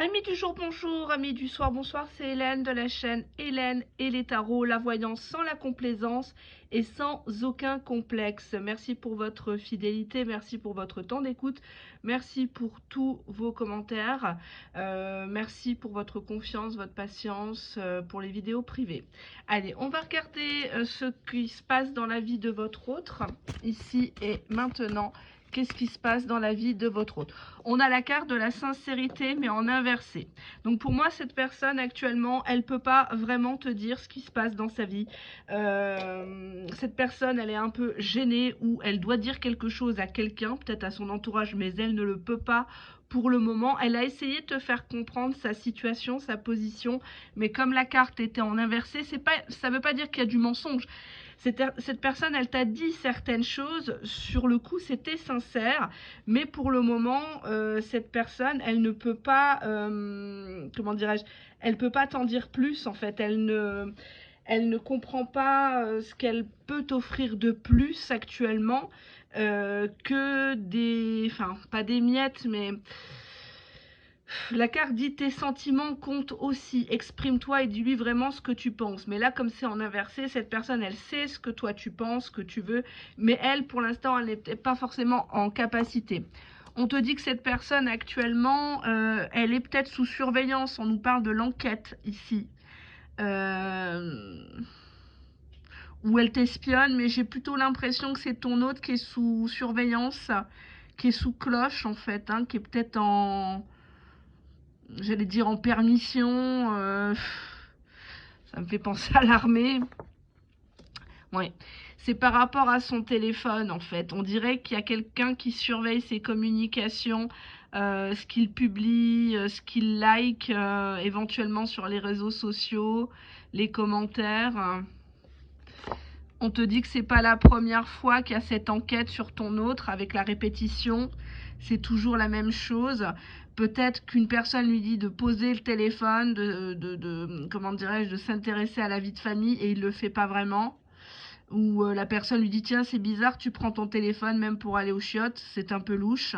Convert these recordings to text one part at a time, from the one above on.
Amis du jour, bonjour, amis du soir, bonsoir, c'est Hélène de la chaîne Hélène et les tarots, la voyance sans la complaisance et sans aucun complexe. Merci pour votre fidélité, merci pour votre temps d'écoute, merci pour tous vos commentaires, merci pour votre confiance, votre patience, pour les vidéos privées. Allez, on va regarder ce qui se passe dans la vie de votre autre, ici et maintenant. Qu'est-ce qui se passe dans la vie de votre autre? On a la carte de la sincérité, mais en inversé. Donc pour moi, cette personne actuellement, elle ne peut pas vraiment te dire ce qui se passe dans sa vie. Cette personne, elle est un peu gênée ou elle doit dire quelque chose à quelqu'un, peut-être à son entourage, mais elle ne le peut pas pour le moment. Elle a essayé de te faire comprendre sa situation, sa position, mais comme la carte était en inversé, ça ne veut pas dire qu'il y a du mensonge. Cette personne, elle t'a dit certaines choses, sur le coup c'était sincère, mais pour le moment, cette personne, elle ne peut pas, comment dirais-je, elle peut pas t'en dire plus en fait, elle ne comprend pas ce qu'elle peut t'offrir de plus actuellement, que des, enfin pas des miettes, mais la carte dit tes sentiments comptent aussi, exprime-toi et dis-lui vraiment ce que tu penses. Mais là, comme c'est en inversé, cette personne, elle sait ce que toi tu penses, ce que tu veux, mais elle, pour l'instant, elle n'est pas forcément en capacité. On te dit que cette personne, actuellement, elle est peut-être sous surveillance. On nous parle de l'enquête, ici. Où elle t'espionne, mais j'ai plutôt l'impression que c'est ton autre qui est sous surveillance, qui est sous cloche, en fait, hein, qui est peut-être en... j'allais dire en permission, ça me fait penser à l'armée. Ouais, c'est par rapport à son téléphone en fait. On dirait qu'il y a quelqu'un qui surveille ses communications, ce qu'il publie, ce qu'il like, éventuellement sur les réseaux sociaux, les commentaires. On te dit que c'est pas la première fois qu'il y a cette enquête sur ton autre avec la répétition. C'est toujours la même chose. Peut-être qu'une personne lui dit de poser le téléphone, comment dirais-je, de s'intéresser à la vie de famille et il le fait pas vraiment. Ou la personne lui dit tiens c'est bizarre, tu prends ton téléphone même pour aller aux chiottes, c'est un peu louche.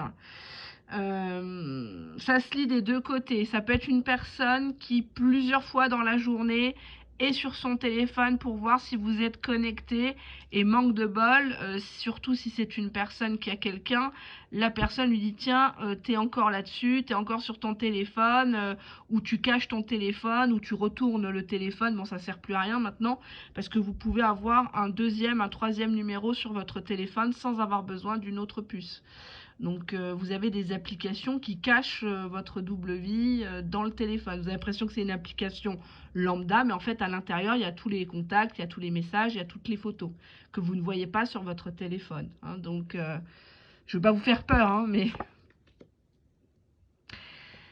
Ça se lit des deux côtés. Ça peut être une personne qui plusieurs fois dans la journée est sur son téléphone pour voir si vous êtes connecté et manque de bol, surtout si c'est une personne qui a quelqu'un, la personne lui dit tiens t'es encore là-dessus, t'es encore sur ton téléphone, ou tu caches ton téléphone ou tu retournes le téléphone. Bon, ça sert plus à rien maintenant parce que vous pouvez avoir un deuxième, un troisième numéro sur votre téléphone sans avoir besoin d'une autre puce. Donc vous avez des applications qui cachent votre double vie dans le téléphone. Vous avez l'impression que c'est une application lambda, mais en fait à l'intérieur il y a tous les contacts, il y a tous les messages, il y a toutes les photos que vous ne voyez pas sur votre téléphone, hein. Donc je ne veux pas vous faire peur, hein, mais...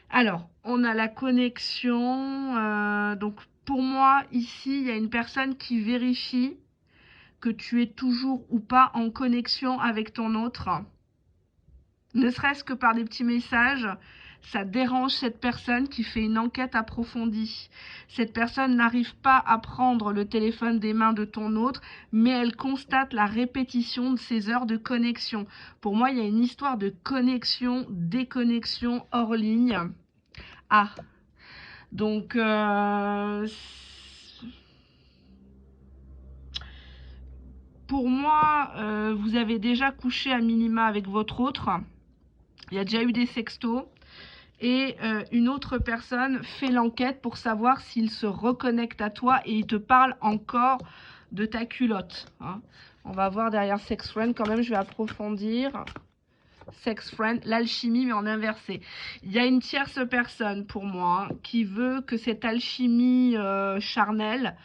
Alors, on a la connexion. Donc pour moi, ici, il y a une personne qui vérifie que tu es toujours ou pas en connexion avec ton autre. Ne serait-ce que par des petits messages, ça dérange cette personne qui fait une enquête approfondie. Cette personne n'arrive pas à prendre le téléphone des mains de ton autre, mais elle constate la répétition de ces heures de connexion. Pour moi, il y a une histoire de connexion, déconnexion hors ligne. Ah, donc... pour moi, vous avez déjà couché à minima avec votre autre. Il y a déjà eu des sextos. Et une autre personne fait l'enquête pour savoir s'il se reconnecte à toi et il te parle encore de ta culotte, hein. On va voir derrière Sex Friend quand même, je vais approfondir. Sex Friend, l'alchimie mais en inversé. Il y a une tierce personne pour moi, hein, qui veut que cette alchimie charnelle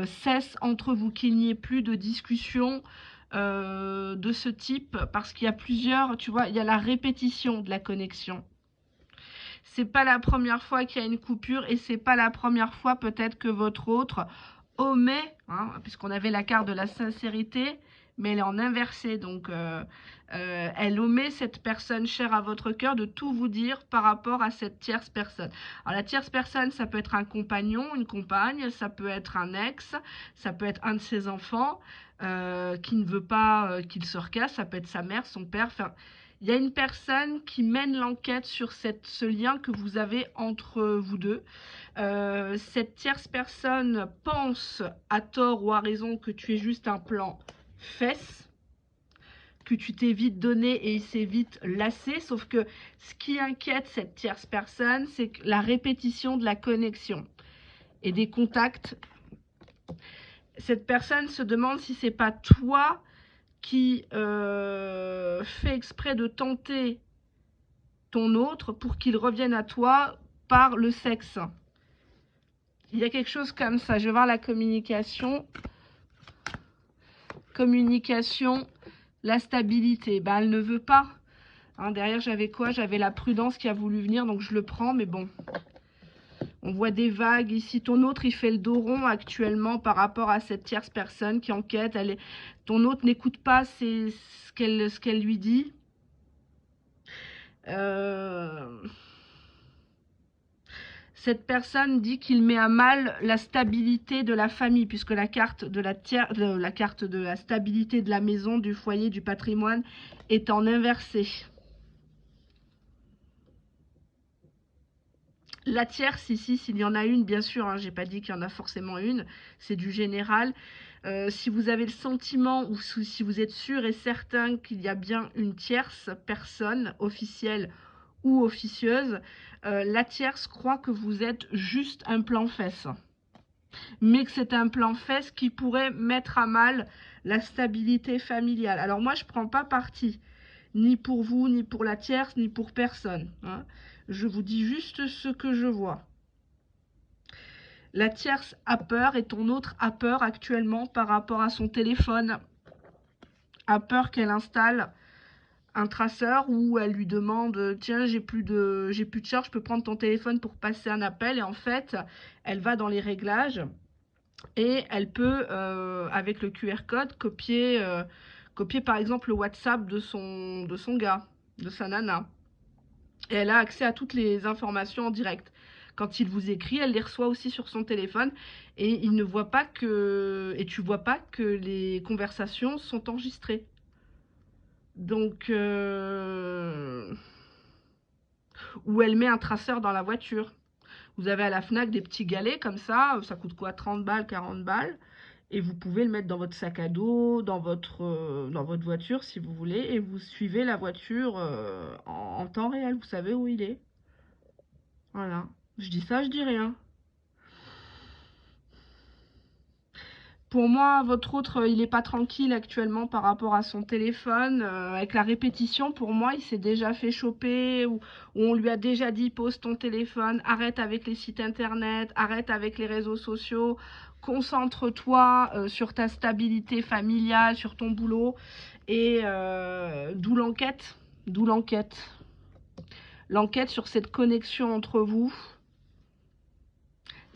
cesse entre vous, qu'il n'y ait plus de discussion de ce type, parce qu'il y a plusieurs, tu vois, il y a la répétition de la connexion. C'est pas la première fois qu'il y a une coupure et c'est pas la première fois peut-être que votre autre omet, hein, puisqu'on avait la carte de la sincérité, mais elle est en inversé, donc elle omet, cette personne chère à votre cœur, de tout vous dire par rapport à cette tierce personne. Alors la tierce personne, ça peut être un compagnon, une compagne, ça peut être un ex, ça peut être un de ses enfants qui ne veut pas qu'il se recasse, ça peut être sa mère, son père, enfin... Il y a une personne qui mène l'enquête sur ce lien que vous avez entre vous deux. Cette tierce personne pense, à tort ou à raison, que tu es juste un plan fesse, que tu t'es vite donné et il s'est vite lassé. Sauf que ce qui inquiète cette tierce personne, c'est la répétition de la connexion et des contacts. Cette personne se demande si c'est pas toi qui fait exprès de tenter ton autre pour qu'il revienne à toi par le sexe. Il y a quelque chose comme ça. Je vais voir la communication. Communication, la stabilité. Ben, elle ne veut pas. Hein, derrière, j'avais quoi? J'avais la prudence qui a voulu venir, donc je le prends, mais bon. On voit des vagues ici. Ton autre, il fait le dos rond actuellement par rapport à cette tierce personne qui enquête. Ton autre n'écoute pas ce qu'elle lui dit. Cette personne dit qu'il met à mal la stabilité de la famille, puisque la carte de la stabilité de la maison, du foyer, du patrimoine est en inversé. La tierce ici, s'il y en a une, bien sûr, hein, j'ai pas dit qu'il y en a forcément une, c'est du général. Si vous avez le sentiment ou si vous êtes sûr et certain qu'il y a bien une tierce personne officielle ou officieuse, la tierce croit que vous êtes juste un plan fesse. Mais que c'est un plan fesse qui pourrait mettre à mal la stabilité familiale. Alors moi, je ne prends pas parti, ni pour vous, ni pour la tierce, ni pour personne. Hein. Je vous dis juste ce que je vois. La tierce a peur et ton autre a peur actuellement par rapport à son téléphone. A peur qu'elle installe un traceur où elle lui demande tiens, j'ai plus de charge, je peux prendre ton téléphone pour passer un appel. Et en fait, elle va dans les réglages et elle peut, avec le QR code, copier par exemple le WhatsApp de son gars, de sa nana. Et elle a accès à toutes les informations en direct. Quand il vous écrit, elle les reçoit aussi sur son téléphone et il ne voit pas que, et tu vois pas que les conversations sont enregistrées. Donc, ou elle met un traceur dans la voiture. Vous avez à la FNAC des petits galets comme ça coûte quoi, 30 balles, 40 balles. Et vous pouvez le mettre dans votre sac à dos, dans votre voiture si vous voulez. Et vous suivez la voiture en temps réel, vous savez où il est. Voilà. Je dis ça, je dis rien. Pour moi, votre autre, il n'est pas tranquille actuellement par rapport à son téléphone. Avec la répétition, pour moi, il s'est déjà fait choper ou on lui a déjà dit pose ton téléphone, arrête avec les sites internet, arrête avec les réseaux sociaux, concentre-toi sur ta stabilité familiale, sur ton boulot. Et d'où l'enquête. D'où l'enquête. L'enquête sur cette connexion entre vous.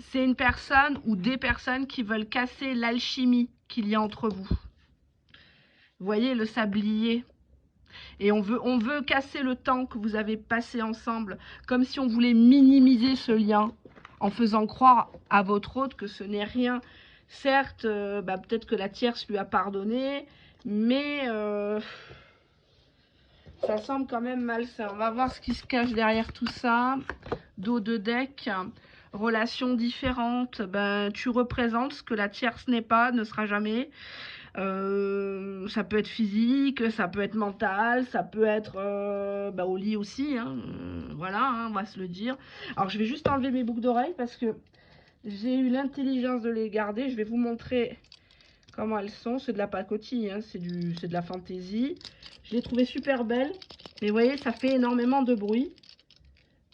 C'est une personne ou des personnes qui veulent casser l'alchimie qu'il y a entre vous. Vous voyez le sablier. Et on veut casser le temps que vous avez passé ensemble, comme si on voulait minimiser ce lien, en faisant croire à votre autre que ce n'est rien. Certes, peut-être que la tierce lui a pardonné, mais ça semble quand même malsain. On va voir ce qui se cache derrière tout ça. Dos de deck. Relations différentes, tu représentes ce que la tierce n'est pas, ne sera jamais. Ça peut être physique, ça peut être mental, ça peut être au lit aussi, hein. Voilà, hein, on va se le dire. Alors je vais juste enlever mes boucles d'oreilles parce que j'ai eu l'intelligence de les garder. Je vais vous montrer comment elles sont. C'est de la pacotille, hein, c'est de la fantaisie. Je les trouvais super belles, mais vous voyez, ça fait énormément de bruit.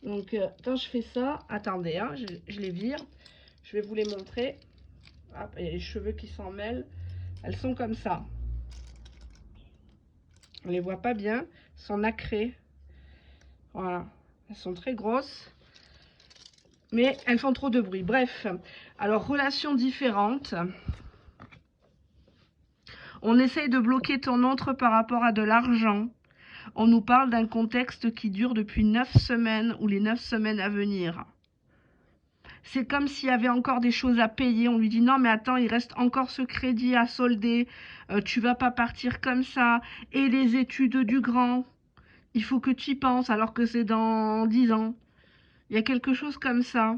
Donc, quand je fais ça, attendez, hein, je les vire. Je vais vous les montrer. Hop, il y a les cheveux qui s'en mêlent. Elles sont comme ça. On les voit pas bien. Elles sont nacrées. Voilà. Elles sont très grosses. Mais elles font trop de bruit. Bref. Alors, relations différentes. On essaye de bloquer ton autre par rapport à de l'argent. On nous parle d'un contexte qui dure depuis 9 semaines ou les 9 semaines à venir. C'est comme s'il y avait encore des choses à payer. On lui dit non mais attends, il reste encore ce crédit à solder. Tu vas pas partir comme ça. Et les études du grand. il faut que tu y penses alors que c'est dans 10 ans. Il y a quelque chose comme ça.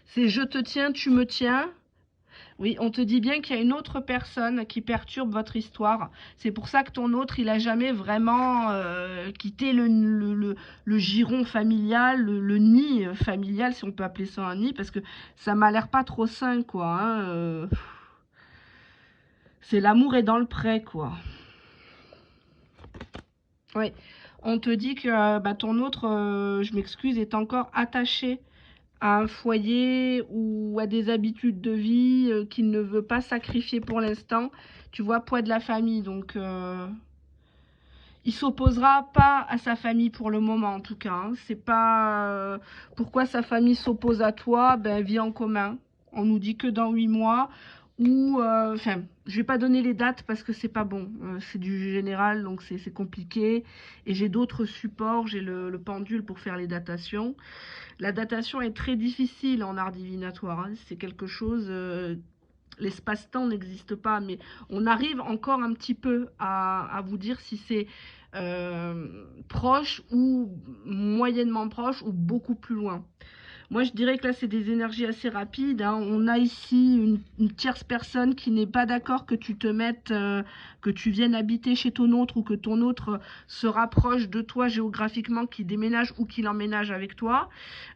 C'est je te tiens, tu me tiens. Oui, on te dit bien qu'il y a une autre personne qui perturbe votre histoire. C'est pour ça que ton autre, il a jamais vraiment quitté le giron familial, le nid familial, si on peut appeler ça un nid, parce que ça m'a l'air pas trop sain, quoi. Hein, c'est l'amour est dans le pré, quoi. Oui, on te dit que bah, ton autre, je m'excuse, est encore attaché à un foyer ou à des habitudes de vie qu'il ne veut pas sacrifier pour l'instant. Tu vois, poids de la famille, donc il s'opposera pas à sa famille pour le moment en tout cas. Hein. C'est pas pourquoi sa famille s'oppose à toi, ben vie en commun. On nous dit que dans 8 mois ou enfin, je vais pas donner les dates parce que c'est pas bon. C'est du général donc c'est compliqué et j'ai d'autres supports, j'ai le pendule pour faire les datations. La datation est très difficile en art divinatoire. Hein. C'est quelque chose l'espace-temps n'existe pas, mais on arrive encore un petit peu à vous dire si c'est proche ou moyennement proche ou beaucoup plus loin. Moi, je dirais que là, c'est des énergies assez rapides. Hein. On a ici une tierce personne qui n'est pas d'accord que tu te mettes, que tu viennes habiter chez ton autre ou que ton autre se rapproche de toi géographiquement, qu'il déménage ou qu'il emménage avec toi.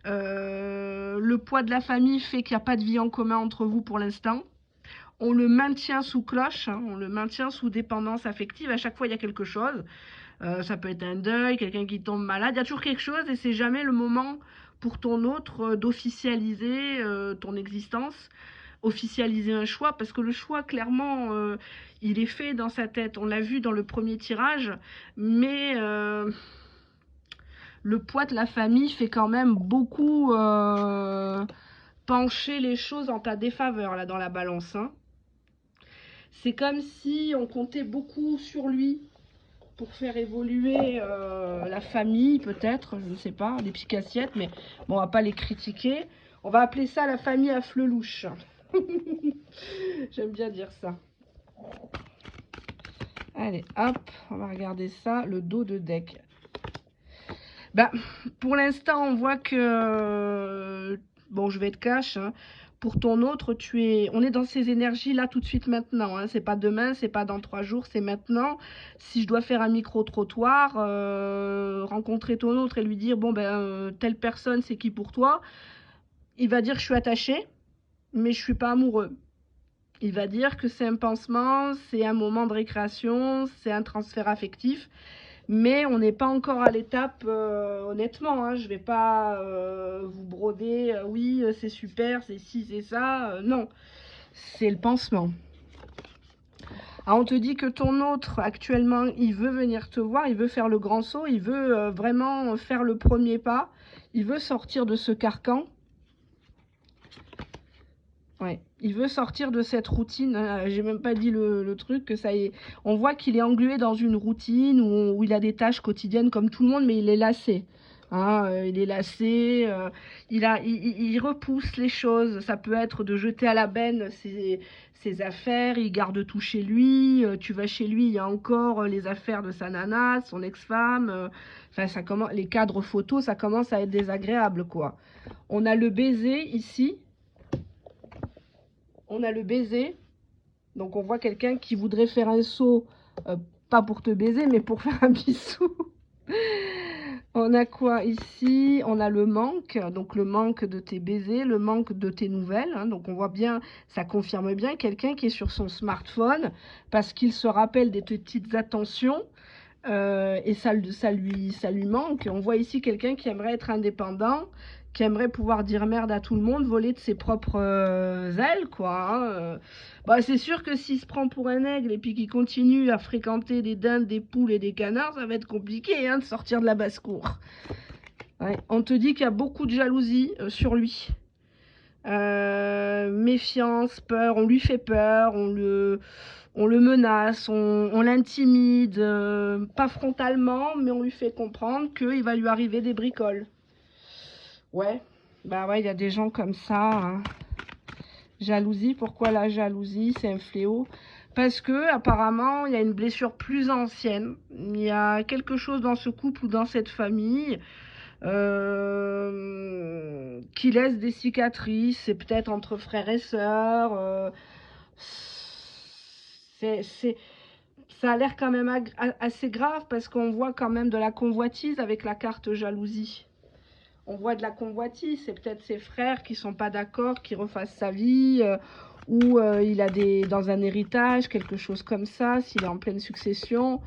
Le poids de la famille fait qu'il n'y a pas de vie en commun entre vous pour l'instant. On le maintient sous cloche, hein, on le maintient sous dépendance affective. À chaque fois, il y a quelque chose. Ça peut être un deuil, quelqu'un qui tombe malade. Il y a toujours quelque chose et c'est jamais le moment pour ton autre d'officialiser ton existence, officialiser un choix, parce que le choix, clairement, il est fait dans sa tête. On l'a vu dans le premier tirage, mais le poids de la famille fait quand même beaucoup pencher les choses en ta défaveur, là, dans la balance. Hein. C'est comme si on comptait beaucoup sur lui pour faire évoluer la famille, peut-être, je ne sais pas, des psychassiettes, mais bon, on va pas les critiquer. On va appeler ça la famille à flelouche. J'aime bien dire ça. Allez, hop, on va regarder ça, le dos de deck. Bah, pour l'instant, on voit que... bon, je vais être cash, hein. Pour ton autre, on est dans ces énergies là tout de suite maintenant. Hein. C'est pas demain, c'est pas dans 3 jours, c'est maintenant. Si je dois faire un micro-trottoir, rencontrer ton autre et lui dire bon ben telle personne c'est qui pour toi, il va dire je suis attaché, mais je suis pas amoureux. Il va dire que c'est un pansement, c'est un moment de récréation, c'est un transfert affectif. Mais on n'est pas encore à l'étape, honnêtement, hein, je ne vais pas vous broder, oui, c'est super, c'est ci, c'est ça. Non, c'est le pansement. Alors, on te dit que ton autre, actuellement, il veut venir te voir, il veut faire le grand saut, il veut vraiment faire le premier pas, il veut sortir de ce carcan. Ouais, il veut sortir de cette routine. Hein. J'ai même pas dit le truc, que ça y est. On voit qu'il est englué dans une routine où il a des tâches quotidiennes comme tout le monde, mais il est lassé. Hein, il est lassé, il repousse les choses. Ça peut être de jeter à la benne ses affaires, il garde tout chez lui. Tu vas chez lui, il y a encore les affaires de sa nana, son ex-femme. Enfin, ça commence, les cadres photos, ça commence à être désagréable, quoi. On a le baiser ici. On a le baiser, donc on voit quelqu'un qui voudrait faire un saut, pas pour te baiser, mais pour faire un bisou. On a quoi ici? On a le manque, donc le manque de tes baisers, le manque de tes nouvelles. Hein, donc on voit bien, ça confirme bien quelqu'un qui est sur son smartphone parce qu'il se rappelle des petites attentions et ça lui manque. On voit ici quelqu'un qui aimerait être indépendant, qui aimerait pouvoir dire merde à tout le monde, voler de ses propres ailes, quoi. Hein. Bah, c'est sûr que s'il se prend pour un aigle et puis qu'il continue à fréquenter des dindes, des poules et des canards, ça va être compliqué hein, de sortir de la basse-cour. Ouais. On te dit qu'il y a beaucoup de jalousie sur lui. Méfiance, peur, on lui fait peur, on le menace, on l'intimide, pas frontalement, mais on lui fait comprendre qu'il va lui arriver des bricoles. Ouais, bah ouais, il y a des gens comme ça. Hein. Jalousie, pourquoi la jalousie? C'est un fléau. Parce que apparemment, il y a une blessure plus ancienne. Il y a quelque chose dans ce couple ou dans cette famille qui laisse des cicatrices. C'est peut-être entre frères et sœurs. Ça a l'air quand même assez grave parce qu'on voit quand même de la convoitise avec la carte jalousie. On voit de la convoitise, c'est peut-être ses frères qui sont pas d'accord, qui refassent sa vie, ou il a dans un héritage, quelque chose comme ça, s'il est en pleine succession.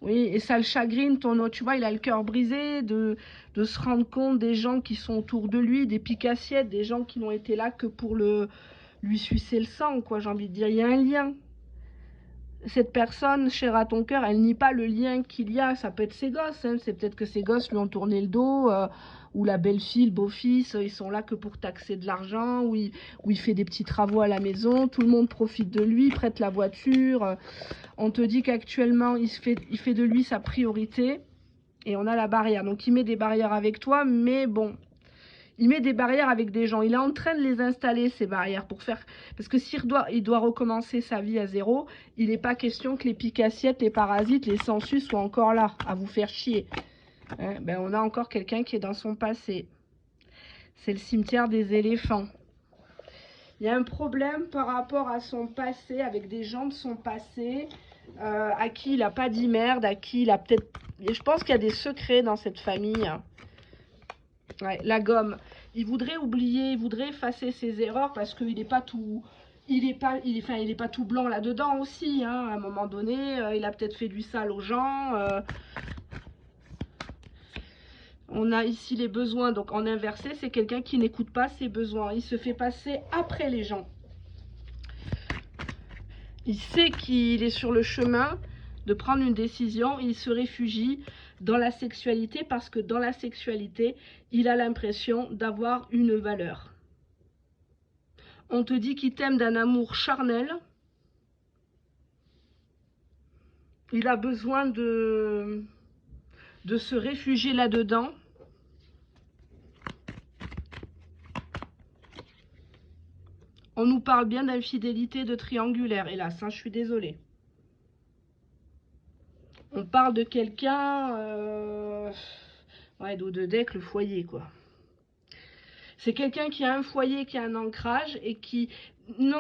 Oui, et ça le chagrine, tu vois, il a le cœur brisé de se rendre compte des gens qui sont autour de lui, des piques-assiettes, des gens qui n'ont été là que pour lui sucer le sang, quoi, j'ai envie de dire, il y a un lien. Cette personne, chère à ton cœur, elle nie pas le lien qu'il y a. Ça peut être ses gosses, hein. C'est peut-être que ses gosses lui ont tourné le dos, ou la belle-fille, le beau-fils, ils sont là que pour taxer de l'argent, ou il fait des petits travaux à la maison, tout le monde profite de lui, prête la voiture. On te dit qu'actuellement, il fait de lui sa priorité, et on a la barrière. Donc il met des barrières avec toi, mais bon... Il met des barrières avec des gens. Il est en train de les installer, ces barrières, pour faire... Parce que s'il doit recommencer sa vie à zéro, il n'est pas question que les piques-assiettes, les parasites, les sangsues soient encore là, à vous faire chier. Hein, ben, on a encore quelqu'un qui est dans son passé. C'est le cimetière des éléphants. Il y a un problème par rapport à son passé, avec des gens de son passé, à qui il n'a pas dit merde, à qui il a peut-être... Je pense qu'il y a des secrets dans cette famille. Ouais, la gomme. Il voudrait oublier, il voudrait effacer ses erreurs parce qu'il n'est pas tout... Il est pas tout blanc là-dedans aussi. Hein. À un moment donné, il a peut-être fait du sale aux gens. On a ici les besoins. Donc en inversé, c'est quelqu'un qui n'écoute pas ses besoins. Il se fait passer après les gens. Il sait qu'il est sur le chemin de prendre une décision. Il se réfugie dans la sexualité parce que dans la sexualité, il a l'impression d'avoir une valeur. On te dit qu'il t'aime d'un amour charnel. Il a besoin de se réfugier là-dedans. On nous parle bien d'infidélité, de triangulaire. Hélas, hein, je suis désolée. On parle de quelqu'un... Ouais, dos de deck, le foyer, quoi. C'est quelqu'un qui a un foyer, qui a un ancrage et qui... Non,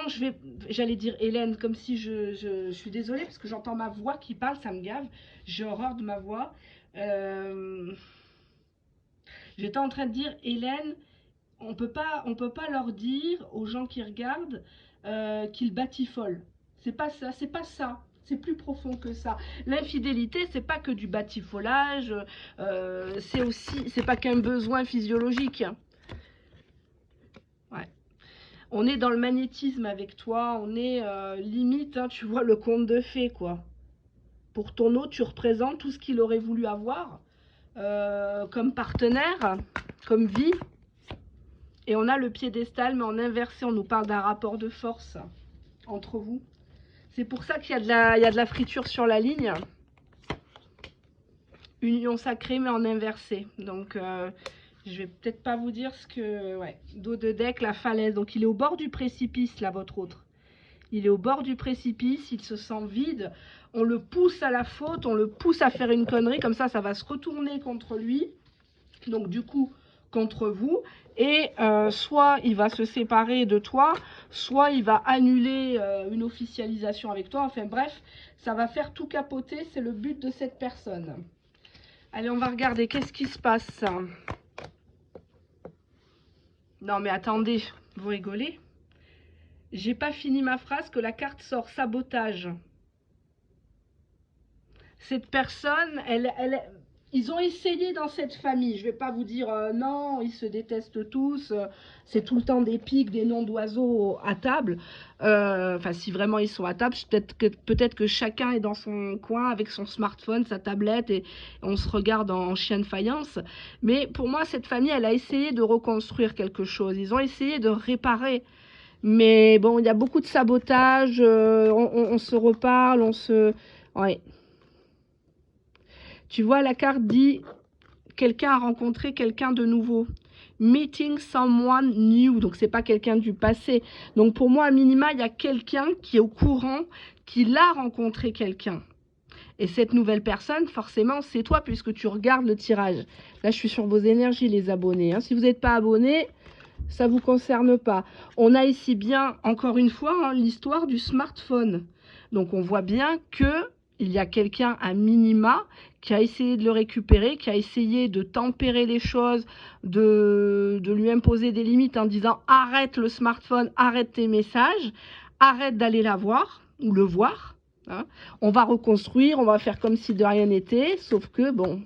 j'allais dire Hélène, comme si je suis désolée parce que j'entends ma voix qui parle, ça me gave. J'ai horreur de ma voix. J'étais en train de dire, Hélène, on peut pas leur dire aux gens qui regardent qu'ils batifolent. C'est pas ça, c'est pas ça. C'est plus profond que ça. L'infidélité, c'est pas que du batifolage, c'est pas qu'un besoin physiologique. Ouais. On est dans le magnétisme avec toi, on est limite, hein, tu vois, le conte de fées, quoi. Pour ton autre, tu représentes tout ce qu'il aurait voulu avoir comme partenaire, comme vie. Et on a le piédestal, mais en inversé, on nous parle d'un rapport de force entre vous. C'est pour ça qu'il y a de la friture sur la ligne. Union sacrée, mais en inversé. Donc, je vais peut-être pas vous dire ce que... Ouais, dos de deck, la falaise. Donc, il est au bord du précipice, là, votre autre. Il est au bord du précipice, il se sent vide. On le pousse à la faute, on le pousse à faire une connerie. Comme ça va se retourner contre lui. Donc, du coup, contre vous. Et soit il va se séparer de toi, soit il va annuler une officialisation avec toi. Enfin, bref, ça va faire tout capoter. C'est le but de cette personne. Allez, on va regarder. Qu'est-ce qui se passe? Non, mais attendez, vous rigolez? J'ai pas fini ma phrase que la carte sort sabotage. Cette personne, ils ont essayé dans cette famille. Je vais pas vous dire non, ils se détestent tous. C'est tout le temps des pics, des noms d'oiseaux à table. Enfin, si vraiment ils sont à table, peut-être que chacun est dans son coin avec son smartphone, sa tablette et on se regarde en chien de faïence. Mais pour moi, cette famille, elle a essayé de reconstruire quelque chose. Ils ont essayé de réparer. Mais bon, il y a beaucoup de sabotage, on se reparle, Ouais. Tu vois, la carte dit, quelqu'un a rencontré quelqu'un de nouveau. Meeting someone new, donc c'est pas quelqu'un du passé. Donc pour moi, à minima, il y a quelqu'un qui est au courant qu'il a rencontré quelqu'un. Et cette nouvelle personne, forcément, c'est toi, puisque tu regardes le tirage. Là, je suis sur vos énergies, les abonnés. Hein. Si vous n'êtes pas abonné, ça ne vous concerne pas. On a ici bien, encore une fois, hein, l'histoire du smartphone. Donc, on voit bien que il y a quelqu'un, un minima, qui a essayé de le récupérer, qui a essayé de tempérer les choses, de lui imposer des limites en disant « Arrête le smartphone, arrête tes messages, arrête d'aller la voir ou le voir. Hein. On va reconstruire, on va faire comme si de rien n'était, sauf que, bon... »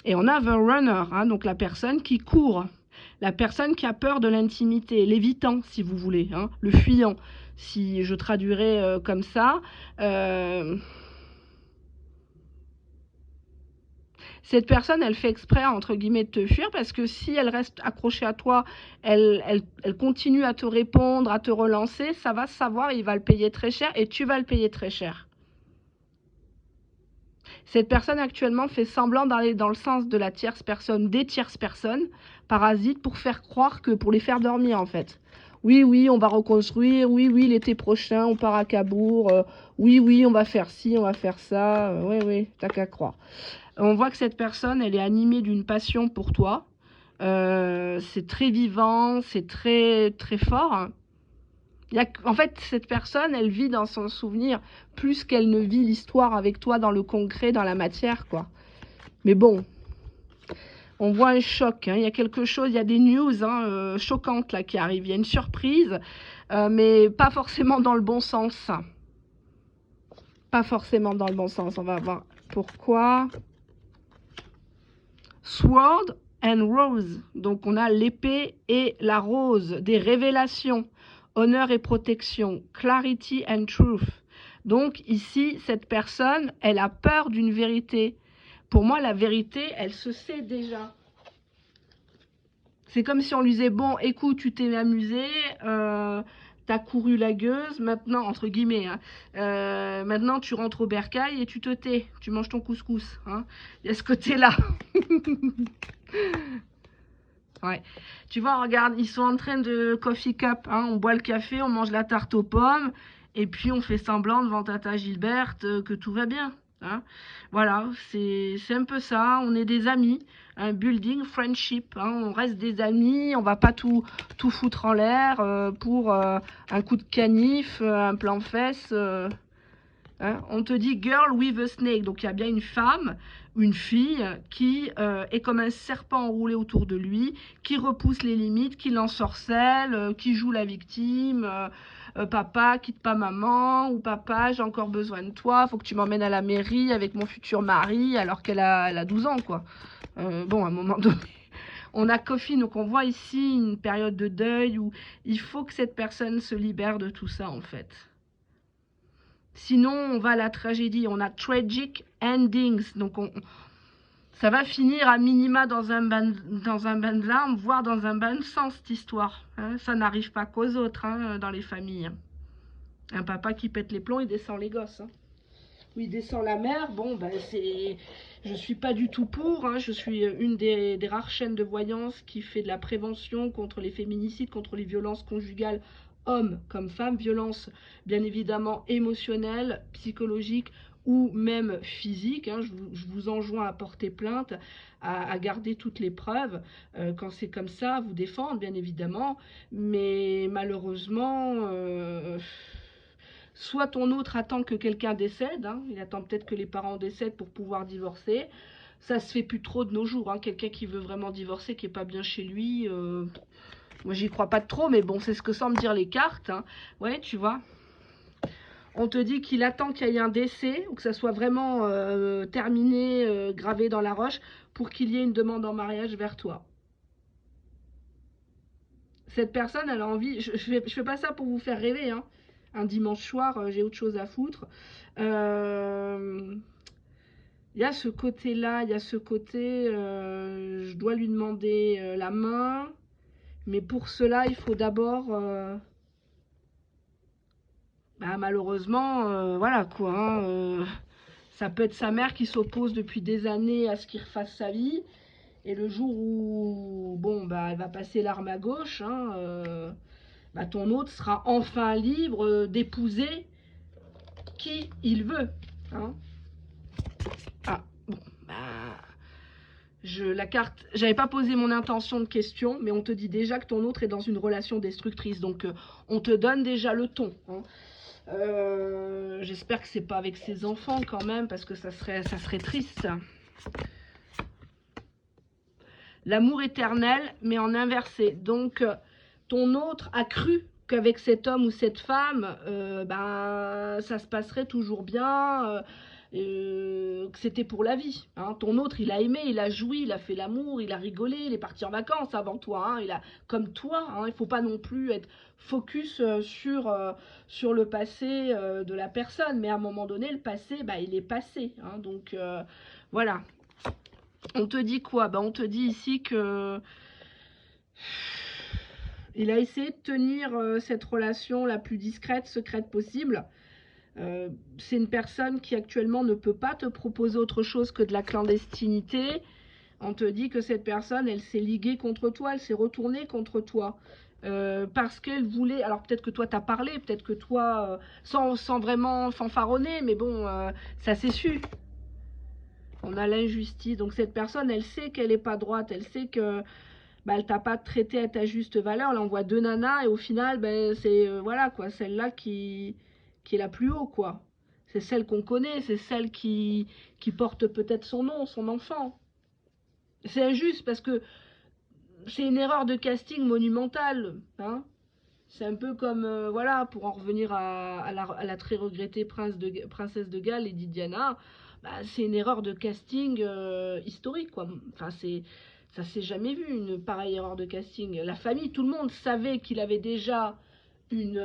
Et on a The Runner, hein, donc la personne qui court. La personne qui a peur de l'intimité, l'évitant, si vous voulez, hein, le fuyant, si je traduirais comme ça. Cette personne, elle fait exprès, entre guillemets, de te fuir, parce que si elle reste accrochée à toi, elle continue à te répondre, à te relancer, ça va se savoir, il va le payer très cher, et tu vas le payer très cher. Cette personne actuellement fait semblant d'aller dans le sens de la tierce personne, des tierces personnes, parasites, pour faire croire que, pour les faire dormir en fait. Oui, oui, on va reconstruire, oui, oui, l'été prochain, on part à Cabourg, oui, oui, on va faire ci, on va faire ça, oui, oui, t'as qu'à croire. On voit que cette personne, elle est animée d'une passion pour toi, c'est très vivant, c'est très, très fort, hein. En fait, cette personne, elle vit dans son souvenir plus qu'elle ne vit l'histoire avec toi dans le concret, dans la matière, quoi. Mais bon, on voit un choc. Hein. Il y a quelque chose, il y a des news hein, choquantes là qui arrivent. Il y a une surprise, mais pas forcément dans le bon sens. Pas forcément dans le bon sens. On va voir pourquoi. Sword and Rose. Donc, on a l'épée et la rose, des révélations. Honneur et protection, clarity and truth. Donc ici, cette personne, elle a peur d'une vérité. Pour moi, la vérité, elle se sait déjà. C'est comme si on lui disait, bon, écoute, tu t'es amusé, t'as couru la gueuse, maintenant, entre guillemets, hein, maintenant tu rentres au bercail et tu te tais, tu manges ton couscous. Hein. Il y a ce côté-là. Ouais. Tu vois, regarde, ils sont en train de coffee cup. Hein, on boit le café, on mange la tarte aux pommes. Et puis, on fait semblant devant Tata Gilberte que tout va bien. Hein. Voilà, c'est un peu ça. On est des amis. Un building friendship. Hein, on reste des amis. On va pas tout foutre en l'air pour un coup de canif, un plan fesse. Hein, on te dit girl with a snake. Donc, il y a bien une femme, une fille qui est comme un serpent enroulé autour de lui, qui repousse les limites, qui l'ensorcelle, qui joue la victime. Papa, quitte pas maman, ou papa, j'ai encore besoin de toi, faut que tu m'emmènes à la mairie avec mon futur mari, alors qu'elle a 12 ans, quoi. Bon, à un moment donné, on a Coffee, donc on voit ici une période de deuil où il faut que cette personne se libère de tout ça, en fait. Sinon, on va à la tragédie. On a tragic endings. Donc, ça va finir à minima dans un bain de larmes, voire dans un bain de sang, cette histoire. Hein. Ça n'arrive pas qu'aux autres hein, dans les familles. Un papa qui pète les plombs, il descend les gosses. Hein. Ou il descend la mère. Bon, ben c'est... Je suis pas du tout pour. Hein. Je suis une des rares chaînes de voyance qui fait de la prévention contre les féminicides, contre les violences conjugales hommes comme femmes, violences bien évidemment émotionnelles, psychologiques ou même physiques. Hein. Je vous enjoins à porter plainte, à garder toutes les preuves. Quand c'est comme ça, à vous défendre bien évidemment. Mais malheureusement, soit ton autre attend que quelqu'un décède, hein. Il attend peut-être que les parents décèdent pour pouvoir divorcer. Ça se fait plus trop de nos jours. Hein. Quelqu'un qui veut vraiment divorcer, qui n'est pas bien chez lui... Moi, j'y crois pas trop, mais bon, c'est ce que semblent dire les cartes. Hein. Ouais, tu vois. On te dit qu'il attend qu'il y ait un décès, ou que ça soit vraiment terminé, gravé dans la roche, pour qu'il y ait une demande en mariage vers toi. Cette personne, elle a envie... Je fais pas ça pour vous faire rêver, hein. Un dimanche soir, j'ai autre chose à foutre. Il y a ce côté-là, il y a ce côté... je dois lui demander la main... Mais pour cela, il faut d'abord, malheureusement, voilà quoi. Hein, ça peut être sa mère qui s'oppose depuis des années à ce qu'il refasse sa vie. Et le jour où, bon, elle va passer l'arme à gauche, hein, ton autre sera enfin libre d'épouser qui il veut. Hein. Ah, bon, bah... la carte, j'avais pas posé mon intention de question, mais on te dit déjà que ton autre est dans une relation destructrice. Donc, on te donne déjà le ton. Hein. J'espère que c'est pas avec ses enfants quand même, parce que ça serait triste. L'amour éternel, mais en inversé. Donc, ton autre a cru qu'avec cet homme ou cette femme, ben, ça se passerait toujours bien, que c'était pour la vie. Hein. Ton autre, il a aimé, il a joui, il a fait l'amour, il a rigolé, il est parti en vacances avant toi. Hein. Il a, comme toi, hein, il ne faut pas non plus être focus sur le passé de la personne. Mais à un moment donné, le passé, bah, il est passé. Hein. Donc, voilà. On te dit quoi? Ben, on te dit ici que il a essayé de tenir cette relation la plus discrète, secrète possible. C'est une personne qui actuellement ne peut pas te proposer autre chose que de la clandestinité. On te dit que cette personne, elle s'est liguée contre toi, elle s'est retournée contre toi. Parce qu'elle voulait, alors peut-être que toi t'as parlé, peut-être que toi, sans vraiment fanfaronner, mais bon, ça s'est su. On a l'injustice. Donc cette personne, elle sait qu'elle n'est pas droite. Elle sait que bah, elle t'a pas traité à ta juste valeur. Là, on voit deux nanas et au final, ben, c'est voilà quoi, celle-là qui est la plus haut quoi. C'est celle qu'on connaît, c'est celle qui porte peut-être son nom, son enfant. C'est injuste parce que c'est une erreur de casting monumentale. Hein. C'est un peu comme, voilà, pour en revenir à la très regrettée princesse de Galles, Lady Diana, bah, c'est une erreur de casting historique, quoi. Enfin, ça s'est jamais vu, une pareille erreur de casting. La famille, tout le monde savait qu'il avait déjà une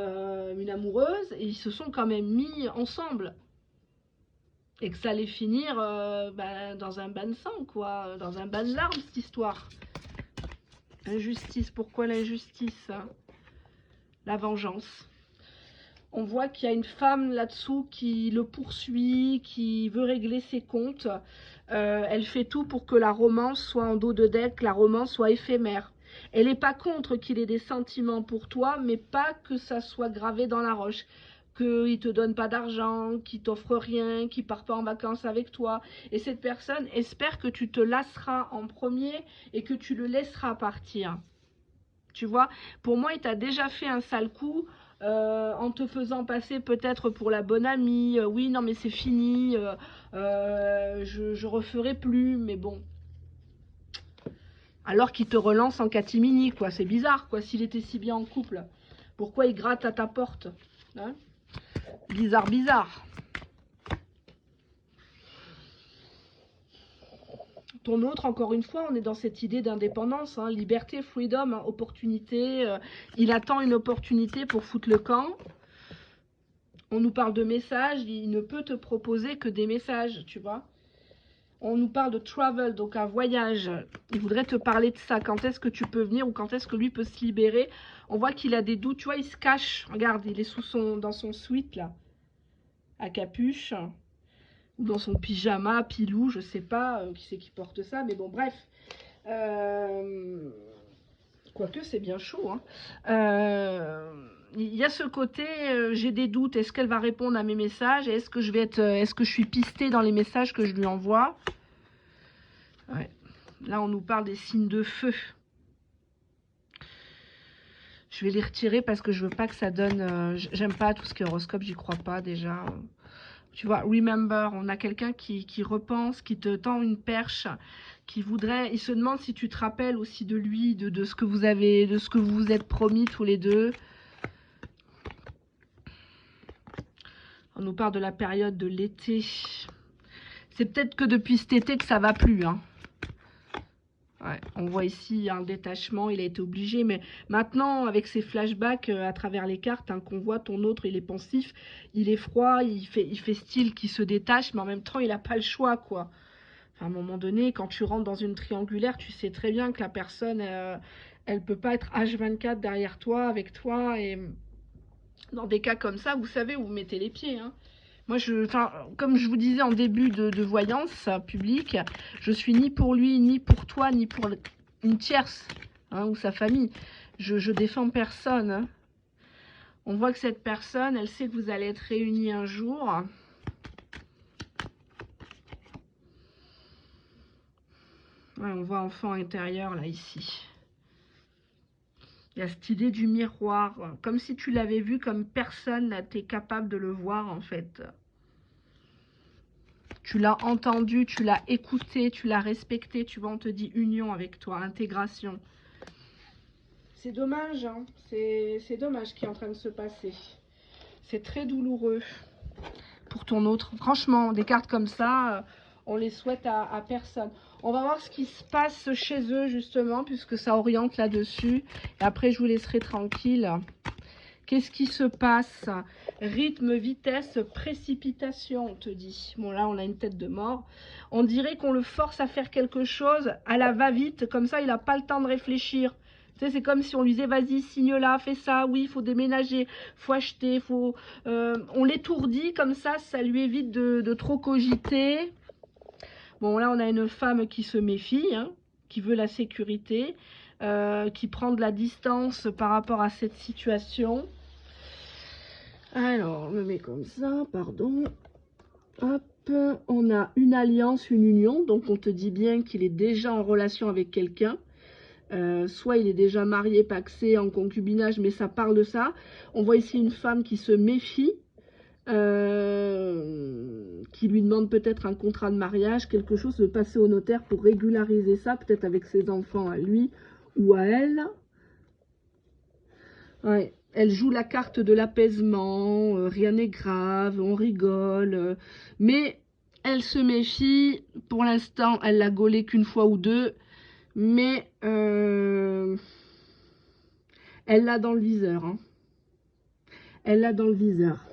amoureuse, et ils se sont quand même mis ensemble. Et que ça allait finir bah, dans un bain de sang, quoi. Dans un bain de larmes, cette histoire. Injustice, pourquoi l'injustice hein? La vengeance. On voit qu'il y a une femme là-dessous qui le poursuit, qui veut régler ses comptes. Elle fait tout pour que la romance soit en dos de deck, que la romance soit éphémère. Elle n'est pas contre qu'il ait des sentiments pour toi, mais pas que ça soit gravé dans la roche. Qu'il ne te donne pas d'argent, qu'il t'offre rien, qu'il ne part pas en vacances avec toi. Et cette personne espère que tu te lasseras en premier et que tu le laisseras partir. Tu vois, pour moi, il t'a déjà fait un sale coup en te faisant passer peut-être pour la bonne amie. Oui, non, mais c'est fini. Je referai plus, mais bon. Alors qu'il te relance en catimini, quoi. C'est bizarre, quoi, s'il était si bien en couple. Pourquoi il gratte à ta porte hein? Bizarre, bizarre. Ton autre, encore une fois, on est dans cette idée d'indépendance, hein, liberté, freedom, hein, opportunité. Il attend une opportunité pour foutre le camp. On nous parle de messages, il ne peut te proposer que des messages, tu vois. On nous parle de travel, donc un voyage. Il voudrait te parler de ça. Quand est-ce que tu peux venir ou quand est-ce que lui peut se libérer? On voit qu'il a des doutes, tu vois, il se cache. Regarde, il est dans son suite, là, à capuche. Ou dans son pyjama, pilou, je sais pas qui c'est qui porte ça, mais bon, bref. Quoique, c'est bien chaud. Hein. Il y a ce côté, j'ai des doutes, est-ce qu'elle va répondre à mes messages? Est-ce que je suis pistée dans les messages que je lui envoie? Ouais. Là, on nous parle des signes de feu. Je vais les retirer parce que je veux pas que ça donne... j'aime pas tout ce qui est horoscope, j'y crois pas déjà. Tu vois, remember, on a quelqu'un qui repense, qui te tend une perche, qui voudrait... Il se demande si tu te rappelles aussi de lui, de ce que vous vous êtes promis tous les deux. On nous parle de la période de l'été. C'est peut-être que depuis cet été que ça va plus, hein. Ouais, on voit ici un détachement, il a été obligé, mais maintenant, avec ces flashbacks à travers les cartes, hein, qu'on voit ton autre, il est pensif, il est froid, il fait style qu'il se détache, mais en même temps, il n'a pas le choix, quoi. Enfin, à un moment donné, quand tu rentres dans une triangulaire, tu sais très bien que la personne, elle peut pas être H24 derrière toi, avec toi, et dans des cas comme ça, vous savez où vous mettez les pieds, hein. Moi, comme je vous disais en début de voyance publique, je suis ni pour lui, ni pour toi, ni pour une tierce, hein, ou sa famille. Je défends personne. Hein. On voit que cette personne, elle sait que vous allez être réunis un jour. Ouais, on voit enfant intérieur, là, ici. Il y a cette idée du miroir, comme si tu l'avais vu comme personne n'était capable de le voir, en fait. Tu l'as entendu, tu l'as écouté, tu l'as respecté, tu vois, on te dit union avec toi, intégration. C'est dommage, hein, c'est dommage ce qui est en train de se passer. C'est très douloureux pour ton autre. Franchement, des cartes comme ça, on les souhaite à personne. On va voir ce qui se passe chez eux, justement, puisque ça oriente là-dessus. Et après, je vous laisserai tranquille. Qu'est-ce qui se passe? Rythme, vitesse, précipitation, on te dit. Bon, là, on a une tête de mort. On dirait qu'on le force à faire quelque chose à la va-vite. Comme ça, il n'a pas le temps de réfléchir. Tu sais, c'est comme si on lui disait, vas-y, signe là, fais ça, oui, il faut déménager, faut acheter, faut... on l'étourdit comme ça lui évite de trop cogiter. Bon, là, on a une femme qui se méfie, hein, qui veut la sécurité, qui prend de la distance par rapport à cette situation. Alors, on le met comme ça, pardon. Hop, on a une alliance, une union, donc on te dit bien qu'il est déjà en relation avec quelqu'un. Soit il est déjà marié, pacsé, en concubinage, mais ça parle de ça. On voit ici une femme qui se méfie, qui lui demande peut-être un contrat de mariage, quelque chose, de passer au notaire pour régulariser ça, peut-être avec ses enfants à lui ou à elle. Ouais. Elle joue la carte de l'apaisement, rien n'est grave, on rigole, mais elle se méfie. Pour l'instant, elle l'a gaulé qu'une fois ou deux, mais elle l'a dans le viseur. Hein. Elle l'a dans le viseur.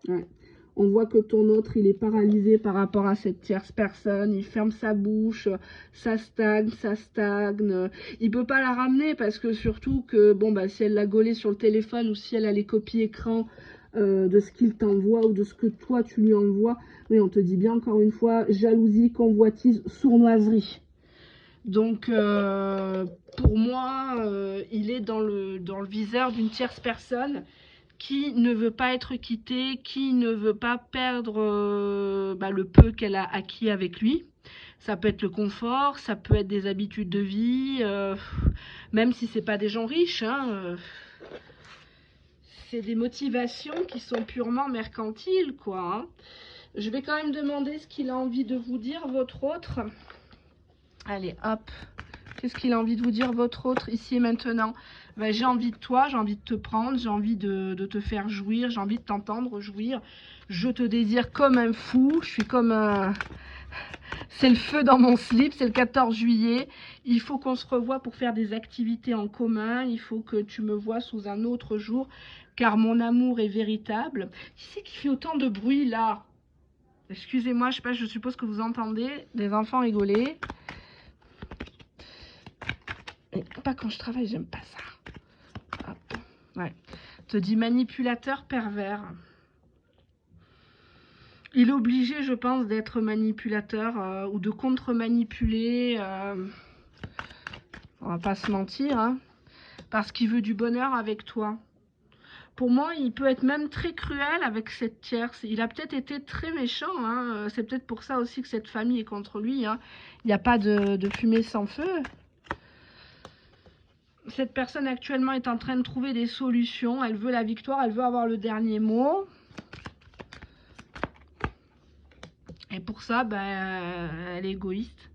Ouais. On voit que ton autre, il est paralysé par rapport à cette tierce personne. Il ferme sa bouche, ça stagne, ça stagne. Il peut pas la ramener parce que surtout que, bon, bah, si elle l'a gaulé sur le téléphone ou si elle a les copies écran de ce qu'il t'envoie ou de ce que toi, tu lui envoies, oui, on te dit bien encore une fois, jalousie, convoitise, sournoiserie. Donc, pour moi, il est dans le viseur d'une tierce personne qui ne veut pas être quittée, qui ne veut pas perdre le peu qu'elle a acquis avec lui. Ça peut être le confort, ça peut être des habitudes de vie, même si c'est pas des gens riches, hein, c'est des motivations qui sont purement mercantiles, quoi. Hein. Je vais quand même demander ce qu'il a envie de vous dire, votre autre. Allez, hop. Qu'est-ce qu'il a envie de vous dire, votre autre, ici et maintenant? Ben, j'ai envie de toi, j'ai envie de te prendre, j'ai envie de te faire jouir, j'ai envie de t'entendre jouir. Je te désire comme un fou, je suis comme un... C'est le feu dans mon slip, c'est le 14 juillet. Il faut qu'on se revoie pour faire des activités en commun. Il faut que tu me vois sous un autre jour, car mon amour est véritable. Qui c'est qui fait autant de bruit, là? Excusez-moi, je sais pas, je suppose que vous entendez des enfants rigoler. Et pas quand je travaille, j'aime pas ça. Hop. Ouais. Te dit manipulateur pervers. Il est obligé, je pense, d'être manipulateur ou de contre-manipuler. On va pas se mentir, hein, parce qu'il veut du bonheur avec toi. Pour moi, il peut être même très cruel avec cette tierce. Il a peut-être été très méchant. Hein. C'est peut-être pour ça aussi que cette famille est contre lui. Hein. Il n'y a pas de fumée sans feu. Cette personne actuellement est en train de trouver des solutions. Elle veut la victoire, elle veut avoir le dernier mot. Et pour ça, ben, elle est égoïste.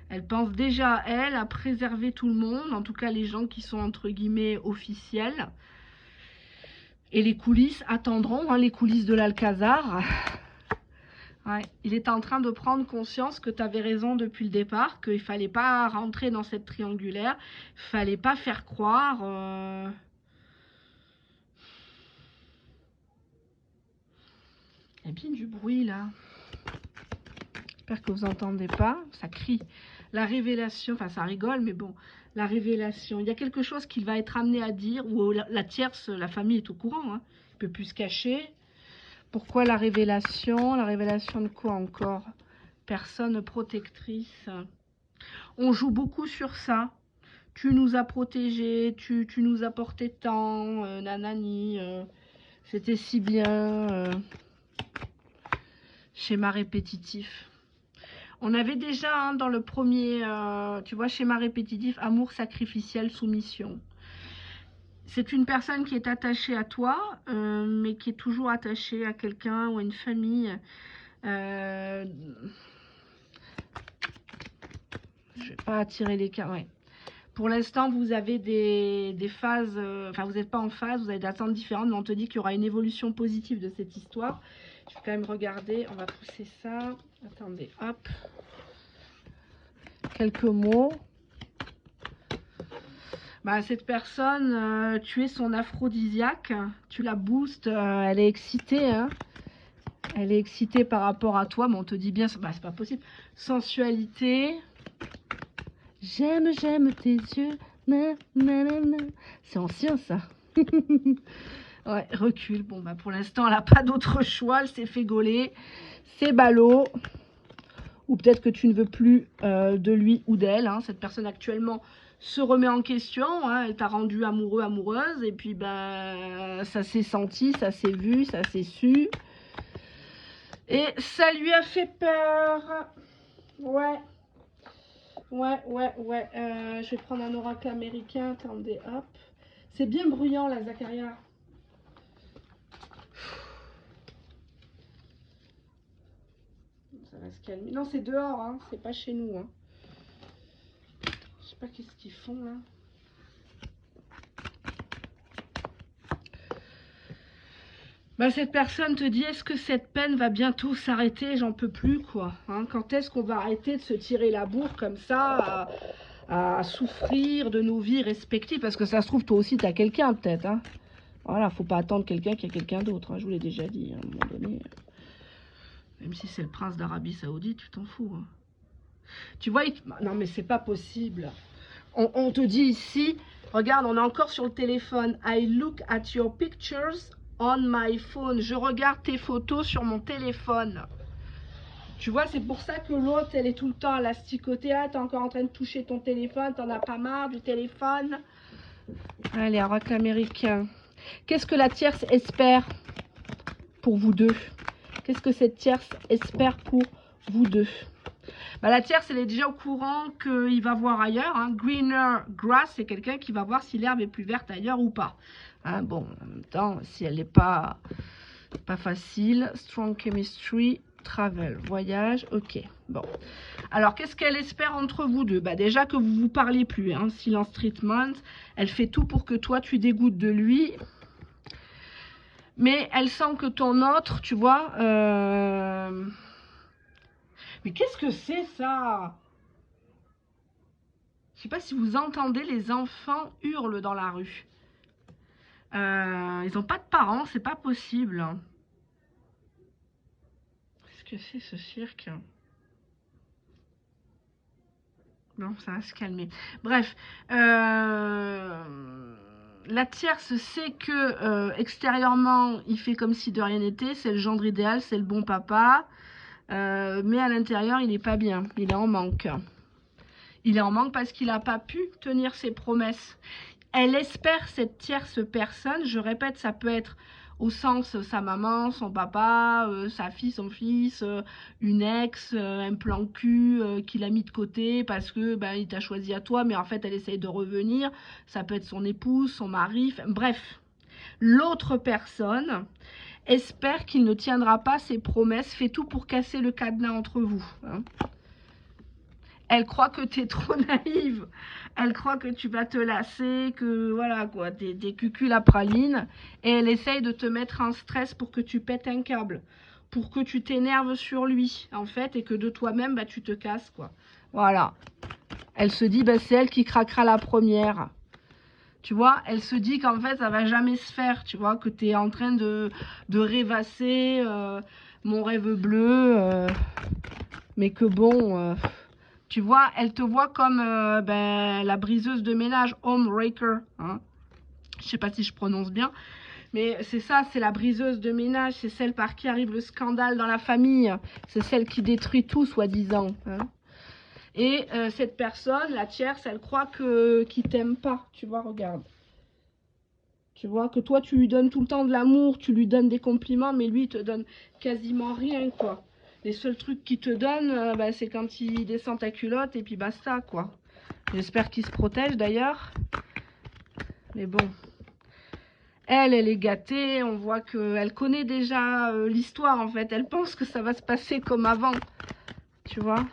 Elle pense déjà à elle, à préserver tout le monde, en tout cas les gens qui sont entre guillemets officiels. Et les coulisses attendront, hein, les coulisses de l'Alcazar. Ouais, il est en train de prendre conscience que tu avais raison depuis le départ, qu'il ne fallait pas rentrer dans cette triangulaire, il ne fallait pas faire croire... Il y a bien du bruit là. J'espère que vous n'entendez pas. Ça crie. La révélation, enfin ça rigole, mais bon, la révélation. Il y a quelque chose qu'il va être amené à dire, ou la tierce, la famille est au courant, hein. Il ne peut plus se cacher. Pourquoi la révélation? La révélation de quoi encore? Personne protectrice. On joue beaucoup sur ça. tu nous as protégés, tu nous as porté tant, nanani, c'était si bien, schéma répétitif. On avait déjà hein, dans le premier, tu vois, schéma répétitif, amour sacrificiel, soumission. C'est une personne qui est attachée à toi, mais qui est toujours attachée à quelqu'un ou à une famille. Je vais pas attirer les cartes, ouais. Pour l'instant, vous avez des phases, enfin, vous n'êtes pas en phase, vous avez des attentes différentes, mais on te dit qu'il y aura une évolution positive de cette histoire. Je vais quand même regarder, on va pousser ça. Attendez, hop. Quelques mots. Bah, cette personne, tu es son aphrodisiaque, tu la boostes, elle est excitée, hein. Elle est excitée par rapport à toi, mais on te dit bien, bah, c'est pas possible. Sensualité. J'aime tes yeux. C'est ancien ça. Ouais, recule. Bon, bah pour l'instant, elle n'a pas d'autre choix. Elle s'est fait gauler. C'est ballot. Ou peut-être que tu ne veux plus de lui ou d'elle. Hein. Cette personne actuellement se remet en question. Hein. Elle t'a rendu amoureux, amoureuse. Et puis, ben, ça s'est senti, ça s'est vu, ça s'est su. Et ça lui a fait peur. Ouais. Ouais. Je vais prendre un oracle américain. Attendez, hop. C'est bien bruyant, là, Zacharia. Ça va se calmer. Non, c'est dehors, hein. C'est pas chez nous. Hein. Je sais pas qu'est-ce qu'ils font, là. Bah, cette personne te dit, est-ce que cette peine va bientôt s'arrêter? J'en peux plus, quoi. Hein, quand est-ce qu'on va arrêter de se tirer la bourre comme ça, à souffrir de nos vies respectives? Parce que ça se trouve, toi aussi, tu as quelqu'un, peut-être. Hein. Voilà, faut pas attendre quelqu'un qui a quelqu'un d'autre. Hein, je vous l'ai déjà dit, à un moment donné. Même si c'est le prince d'Arabie Saoudite, tu t'en fous. Hein. Tu vois, non, mais c'est pas possible. On te dit ici, regarde, on est encore sur le téléphone. I look at your pictures on my phone. Je regarde tes photos sur mon téléphone. Tu vois, c'est pour ça que l'autre, elle est tout le temps à l'asticoter. Ah, t'es encore en train de toucher ton téléphone. T'en as pas marre du téléphone. Allez, oracle américain. Qu'est-ce que la tierce espère pour vous deux? Qu'est-ce que cette tierce espère pour vous deux? Bah, la tierce, elle est déjà au courant qu'il va voir ailleurs. Hein. Greener grass, c'est quelqu'un qui va voir si l'herbe est plus verte ailleurs ou pas. Hein, bon, en même temps, si elle n'est pas facile. Strong chemistry, travel, voyage, ok. Bon. Alors, qu'est-ce qu'elle espère entre vous deux? Bah, déjà que vous vous parlez plus. Hein. Silence treatment. Elle fait tout pour que toi, tu dégoûtes de lui. Mais elle sent que ton autre, tu vois... Mais qu'est-ce que c'est ça? Je sais pas si vous entendez, les enfants hurlent dans la rue. Ils n'ont pas de parents, c'est pas possible. Qu'est-ce que c'est ce cirque? Non, ça va se calmer. Bref, la tierce sait que extérieurement, il fait comme si de rien n'était. C'est le gendre idéal, c'est le bon papa. Mais à l'intérieur, il n'est pas bien. Il est en manque. Il est en manque parce qu'il n'a pas pu tenir ses promesses. Elle espère cette tierce personne. Je répète, ça peut être au sens sa maman, son papa, sa fille, son fils, une ex, un plan cul qu'il a mis de côté parce que ben, il t'a choisi à toi, mais en fait elle essaye de revenir. Ça peut être son épouse, son mari, bref. L'autre personne espère qu'il ne tiendra pas ses promesses, fait tout pour casser le cadenas entre vous. Hein. Elle croit que tu es trop naïve. Elle croit que tu vas te lasser, que voilà quoi, des cucules à praline. Et elle essaye de te mettre en stress pour que tu pètes un câble. Pour que tu t'énerves sur lui, en fait, et que de toi-même, bah, tu te casses, quoi. Voilà. Elle se dit, bah, c'est elle qui craquera la première. Tu vois, elle se dit qu'en fait, ça va jamais se faire, tu vois, que tu es en train de rêvasser mon rêve bleu, mais que bon... tu vois, elle te voit comme ben, la briseuse de ménage, homewrecker. Hein. Je sais pas si je prononce bien. Mais c'est ça, c'est la briseuse de ménage. C'est celle par qui arrive le scandale dans la famille. C'est celle qui détruit tout, soi-disant. Hein. Et cette personne, la tierce, elle croit qu'il t'aime pas. Tu vois, regarde. Tu vois, que toi, tu lui donnes tout le temps de l'amour, tu lui donnes des compliments, mais lui, il te donne quasiment rien, quoi. Les seuls trucs qu'il te donne, bah, c'est quand il descend ta culotte, et puis basta, quoi. J'espère qu'il se protège, d'ailleurs. Mais bon. Elle est gâtée, on voit qu'elle connaît déjà l'histoire, en fait. Elle pense que ça va se passer comme avant. Tu vois?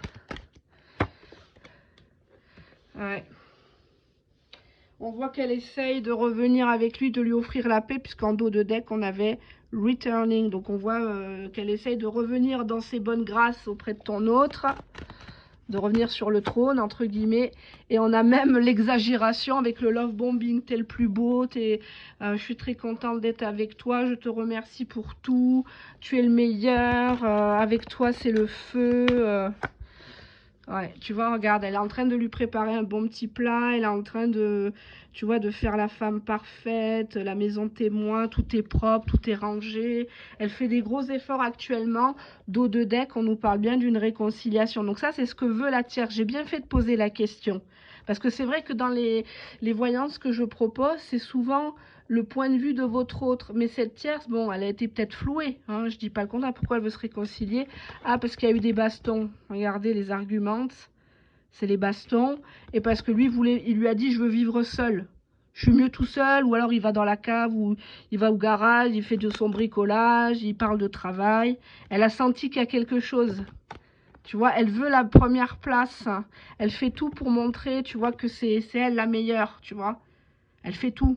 Ouais. On voit qu'elle essaye de revenir avec lui, de lui offrir la paix, puisqu'en dos de deck, on avait returning. Donc on voit qu'elle essaye de revenir dans ses bonnes grâces auprès de ton autre, de revenir sur le trône, entre guillemets. Et on a même l'exagération avec le love bombing. T'es le plus beau, je suis très contente d'être avec toi, je te remercie pour tout, tu es le meilleur, avec toi c'est le feu. Ouais, tu vois, regarde, elle est en train de lui préparer un bon petit plat, elle est en train de, tu vois, de faire la femme parfaite, la maison témoin, tout est propre, tout est rangé. Elle fait des gros efforts actuellement. Dos de deck, on nous parle bien d'une réconciliation. Donc ça, c'est ce que veut la tierce. J'ai bien fait de poser la question. Parce que c'est vrai que dans les voyances que je propose, c'est souvent le point de vue de votre autre. Mais cette tierce, bon, elle a été peut-être flouée, hein, je dis pas le contraire. Pourquoi elle veut se réconcilier? Ah, parce qu'il y a eu des bastons. Regardez les arguments. C'est les bastons. Et parce que lui, il lui a dit, je veux vivre seul. Je suis mieux tout seul. Ou alors il va dans la cave, ou il va au garage, il fait de son bricolage, il parle de travail. Elle a senti qu'il y a quelque chose. Tu vois, elle veut la première place. Elle fait tout pour montrer, tu vois, que c'est elle la meilleure, tu vois. Elle fait tout.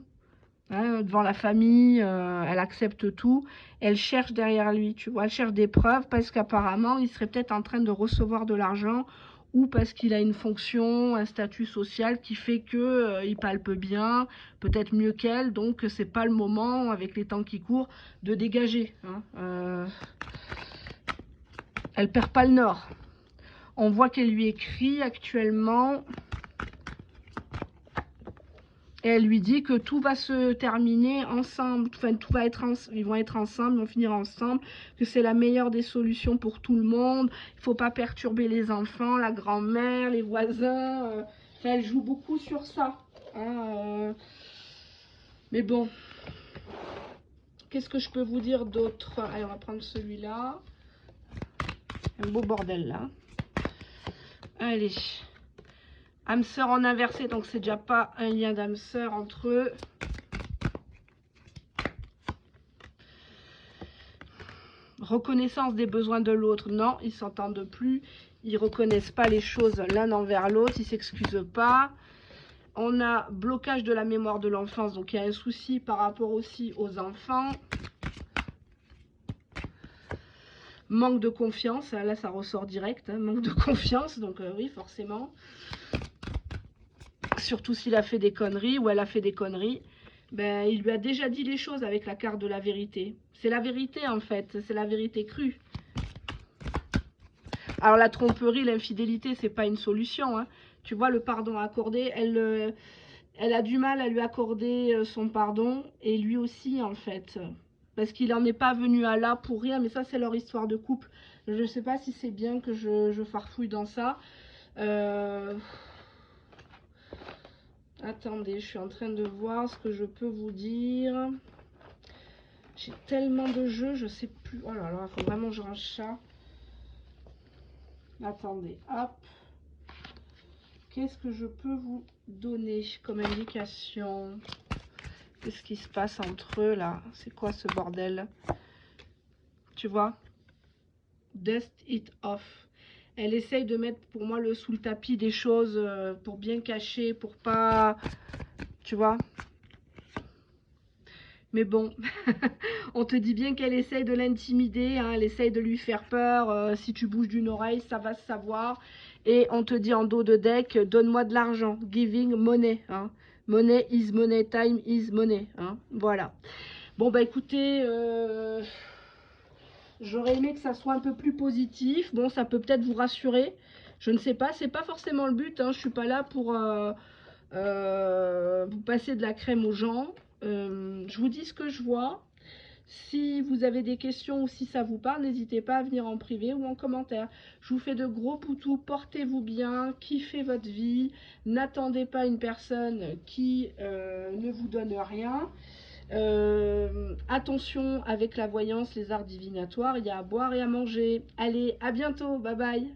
Hein, devant la famille, elle accepte tout. Elle cherche derrière lui, tu vois. Elle cherche des preuves parce qu'apparemment, il serait peut-être en train de recevoir de l'argent ou parce qu'il a une fonction, un statut social qui fait que il palpe bien, peut-être mieux qu'elle. Donc, c'est pas le moment, avec les temps qui courent, de dégager. Hein. Elle perd pas le nord. On voit qu'elle lui écrit actuellement. Et elle lui dit que tout va se terminer ensemble, enfin tout va être ils vont être ensemble, ils vont finir ensemble, que c'est la meilleure des solutions pour tout le monde. Il faut pas perturber les enfants, la grand-mère, les voisins. Enfin, elle joue beaucoup sur ça. Hein, mais bon, qu'est-ce que je peux vous dire d'autre? Allez, on va prendre celui-là. Un beau bordel là. Allez. Âme sœur en inversé, donc c'est déjà pas un lien d'âme sœur entre eux. Reconnaissance des besoins de l'autre, non, ils s'entendent plus, ils reconnaissent pas les choses l'un envers l'autre, ils s'excusent pas. On a blocage de la mémoire de l'enfance, donc il y a un souci par rapport aussi aux enfants. Manque de confiance, là ça ressort direct, hein, manque de confiance, donc oui forcément. Surtout s'il a fait des conneries ou elle a fait des conneries. Ben, il lui a déjà dit les choses avec la carte de la vérité. C'est la vérité en fait, c'est la vérité crue. Alors la tromperie, l'infidélité, c'est pas une solution. Hein. Tu vois, le pardon accordé, elle a du mal à lui accorder son pardon, et lui aussi en fait. Parce qu'il n'en est pas venu à là pour rien, mais ça c'est leur histoire de couple. Je ne sais pas si c'est bien que je farfouille dans ça. Attendez, je suis en train de voir ce que je peux vous dire. J'ai tellement de jeux, je sais plus. Oh là là, il faut vraiment que je range ça. Attendez, hop. Qu'est-ce que je peux vous donner comme indication? Qu'est-ce qui se passe entre eux là? C'est quoi ce bordel? Tu vois? Dust it off. Elle essaye de mettre pour moi sous le tapis des choses pour bien cacher, pour pas... Tu vois? Mais bon, on te dit bien qu'elle essaye de l'intimider, hein, elle essaye de lui faire peur. Si tu bouges d'une oreille, ça va se savoir. Et on te dit en dos de deck, donne-moi de l'argent. Giving money. Hein. Money is money, time is money. Hein. Voilà. Bon, bah écoutez, j'aurais aimé que ça soit un peu plus positif. Bon, ça peut peut-être vous rassurer. Je ne sais pas, c'est pas forcément le but. Hein. Je suis pas là pour vous passer de la crème aux gens. Je vous dis ce que je vois. Si vous avez des questions ou si ça vous parle, n'hésitez pas à venir en privé ou en commentaire. Je vous fais de gros poutous, portez-vous bien, kiffez votre vie, n'attendez pas une personne qui ne vous donne rien. Attention avec la voyance, les arts divinatoires, il y a à boire et à manger. Allez, à bientôt, bye bye.